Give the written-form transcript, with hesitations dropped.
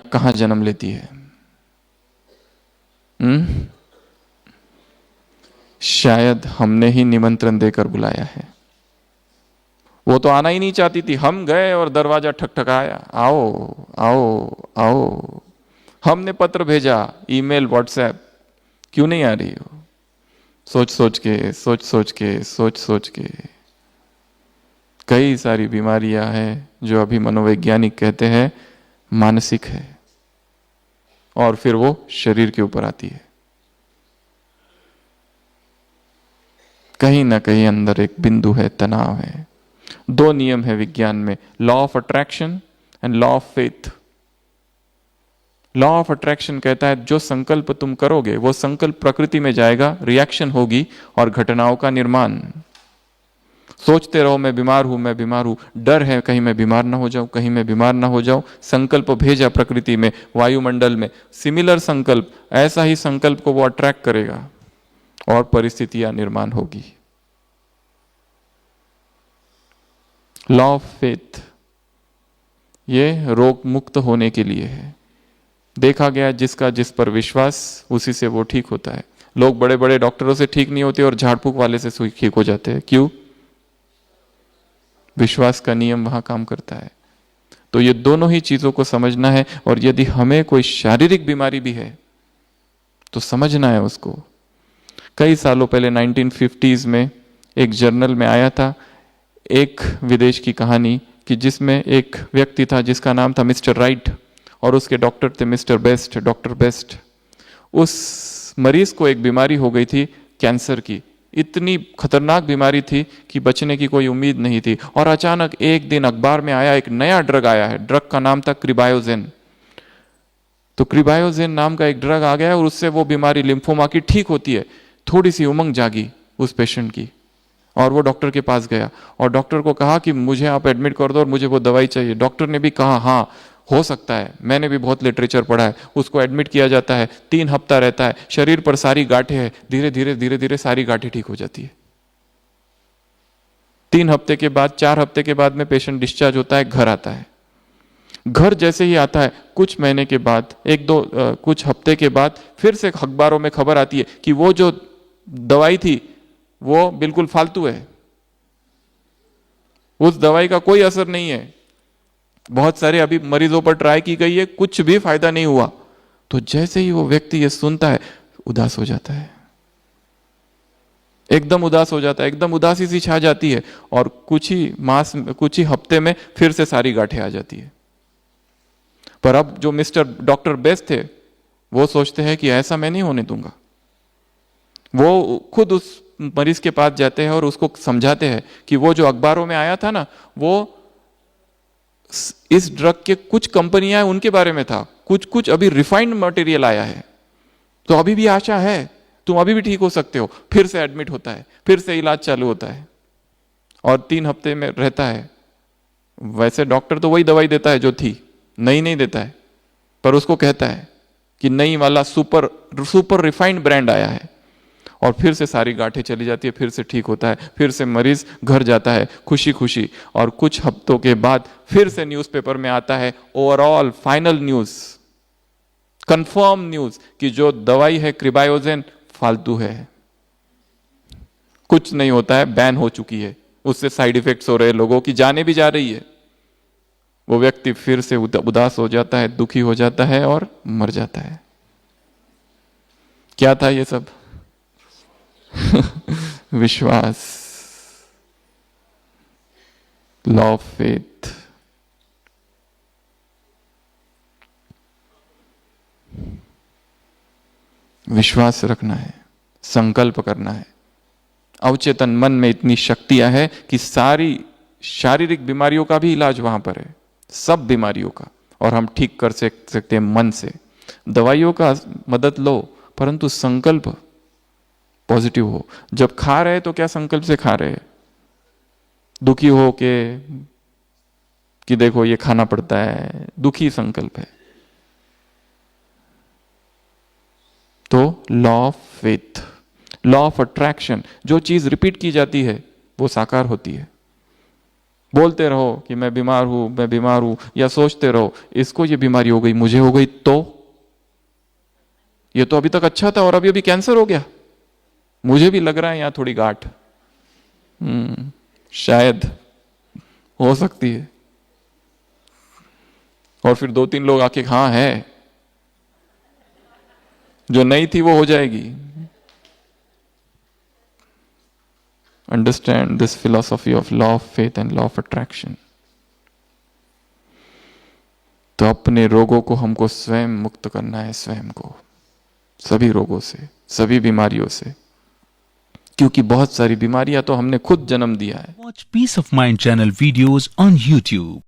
कहाँ जन्म लेती है? हम्म? शायद हमने ही निमंत्रण देकर बुलाया है। वो तो आना ही नहीं चाहती थी, हम गए और दरवाजा ठकठकाया, आओ आओ आओ। हमने पत्र भेजा, ईमेल, व्हाट्सएप, क्यों नहीं आ रही हो? सोच सोच के, सोच सोच के, सोच सोच के कई सारी बीमारियां हैं जो अभी मनोवैज्ञानिक कहते हैं मानसिक है, और फिर वो शरीर के ऊपर आती है। कहीं ना कहीं अंदर एक बिंदु है, तनाव है। दो नियम है विज्ञान में, law of attraction and law of faith. Law of attraction कहता है जो संकल्प तुम करोगे वो संकल्प प्रकृति में जाएगा, रिएक्शन होगी और घटनाओं का निर्माण। सोचते रहो मैं बीमार हूं, मैं बीमार हूं, डर है कहीं मैं बीमार ना हो जाऊं, कहीं मैं बीमार ना हो जाऊं। संकल्प भेजा प्रकृति में, वायुमंडल में, सिमिलर संकल्प, ऐसा ही संकल्प को वो अट्रैक्ट करेगा और परिस्थितियां निर्माण होगी। लॉ ऑफ फेथ, ये रोग मुक्त होने के लिए है। देखा गया जिसका जिस पर विश्वास, उसी से वो ठीक होता है। लोग बड़े बड़े डॉक्टरों से ठीक नहीं होते और झाड़ फूक वाले से ठीक हो जाते हैं, क्यों? विश्वास का नियम वहां काम करता है। तो ये दोनों ही चीजों को समझना है। और यदि हमें कोई शारीरिक बीमारी भी है तो समझना है उसको। कई सालों पहले 1950s में एक जर्नल में आया था एक विदेश की कहानी, कि जिसमें एक व्यक्ति था जिसका नाम था मिस्टर राइट, और उसके डॉक्टर थे मिस्टर बेस्ट, डॉक्टर बेस्ट। उस मरीज को एक बीमारी हो गई थी, कैंसर की। इतनी खतरनाक बीमारी थी कि बचने की कोई उम्मीद नहीं थी। और अचानक एक दिन अखबार में आया, एक नया ड्रग आया है। ड्रग का नाम था क्रिबायोजेन। तो क्रिबायोजेन नाम का एक ड्रग आ गया और उससे वो बीमारी लिम्फोमा की ठीक होती है। थोड़ी सी उमंग जागी उस पेशेंट की, और वो डॉक्टर के पास गया और डॉक्टर को कहा कि मुझे आप एडमिट कर दो और मुझे वो दवाई चाहिए। डॉक्टर ने भी कहा हाँ हो सकता है, मैंने भी बहुत लिटरेचर पढ़ा है। उसको एडमिट किया जाता है, 3 हफ्ता रहता है, शरीर पर सारी गांठें हैं, धीरे धीरे धीरे धीरे सारी गांठें ठीक हो जाती है। 3 हफ्ते के बाद, 4 हफ्ते के बाद में पेशेंट डिस्चार्ज होता है, घर आता है। घर जैसे ही आता है, कुछ महीने के बाद, कुछ हफ्ते के बाद फिर से अखबारों में खबर आती है कि वो जो दवाई थी वो बिल्कुल फालतू है, उस दवाई का कोई असर नहीं है, बहुत सारे अभी मरीजों पर ट्राई की गई है, कुछ भी फायदा नहीं हुआ। तो जैसे ही वो व्यक्ति ये सुनता है, उदास हो जाता है, एकदम उदास हो जाता है, एकदम उदासी सी छा जाती है, और कुछ ही हफ्ते में फिर से सारी गांठें आ जाती है। पर अब जो मिस्टर डॉक्टर बेस्ट थे, वो सोचते हैं कि ऐसा मैं नहीं होने दूंगा। वो खुद उस मरीज के पास जाते हैं और उसको समझाते हैं कि वो जो अखबारों में आया था ना, वो इस ड्रग के कुछ कंपनियां हैं उनके बारे में था, कुछ कुछ अभी रिफाइंड मटेरियल आया है, तो अभी भी आशा है, तुम अभी भी ठीक हो सकते हो। फिर से एडमिट होता है, फिर से इलाज चालू होता है, और 3 हफ्ते में रहता है। वैसे डॉक्टर तो वही दवाई देता है जो थी, नई नहीं देता है, पर उसको कहता है कि नई वाला सुपर सुपर रिफाइंड ब्रांड आया है, और फिर से सारी गांठें चली जाती है, फिर से ठीक होता है, फिर से मरीज घर जाता है खुशी खुशी। और कुछ हफ्तों के बाद फिर से न्यूज़पेपर में आता है overall final news, confirm news, कि जो दवाई है क्रिबायोजेन फालतू है, कुछ नहीं होता है, बैन हो चुकी है, उससे साइड इफेक्ट्स हो रहे हैं, लोगों की जानें भी जा रही है। वो व्यक्ति फिर से उदास हो जाता है, दुखी हो जाता है और मर जाता है। क्या था ये सब? विश्वास, लॉ ऑफ फेथ। विश्वास रखना है, संकल्प करना है। अवचेतन मन में इतनी शक्तियां है कि सारी शारीरिक बीमारियों का भी इलाज वहां पर है, सब बीमारियों का, और हम ठीक कर सकते हैं मन से। दवाइयों का मदद लो, परंतु संकल्प पॉजिटिव हो। जब खा रहे तो क्या संकल्प से खा रहे हैं? दुखी हो के कि देखो ये खाना पड़ता है, दुखी संकल्प है। तो law of faith, law of attraction, जो चीज रिपीट की जाती है वो साकार होती है। बोलते रहो कि मैं बीमार हूं, या सोचते रहो इसको ये बीमारी हो गई, मुझे हो गई, तो ये तो अभी तक अच्छा था और अभी अभी कैंसर हो गया, मुझे भी लग रहा है यहां थोड़ी गांठ, शायद हो सकती है। और फिर 2-3 लोग आके हाँ है, जो नहीं थी वो हो जाएगी। Understand this philosophy of law of faith and law of attraction. तो अपने रोगों को हमको स्वयं मुक्त करना है, स्वयं को, सभी रोगों से, सभी बीमारियों से, क्योंकि बहुत सारी बीमारियां तो हमने खुद जन्म दिया है। Watch Peace of Mind channel videos on YouTube.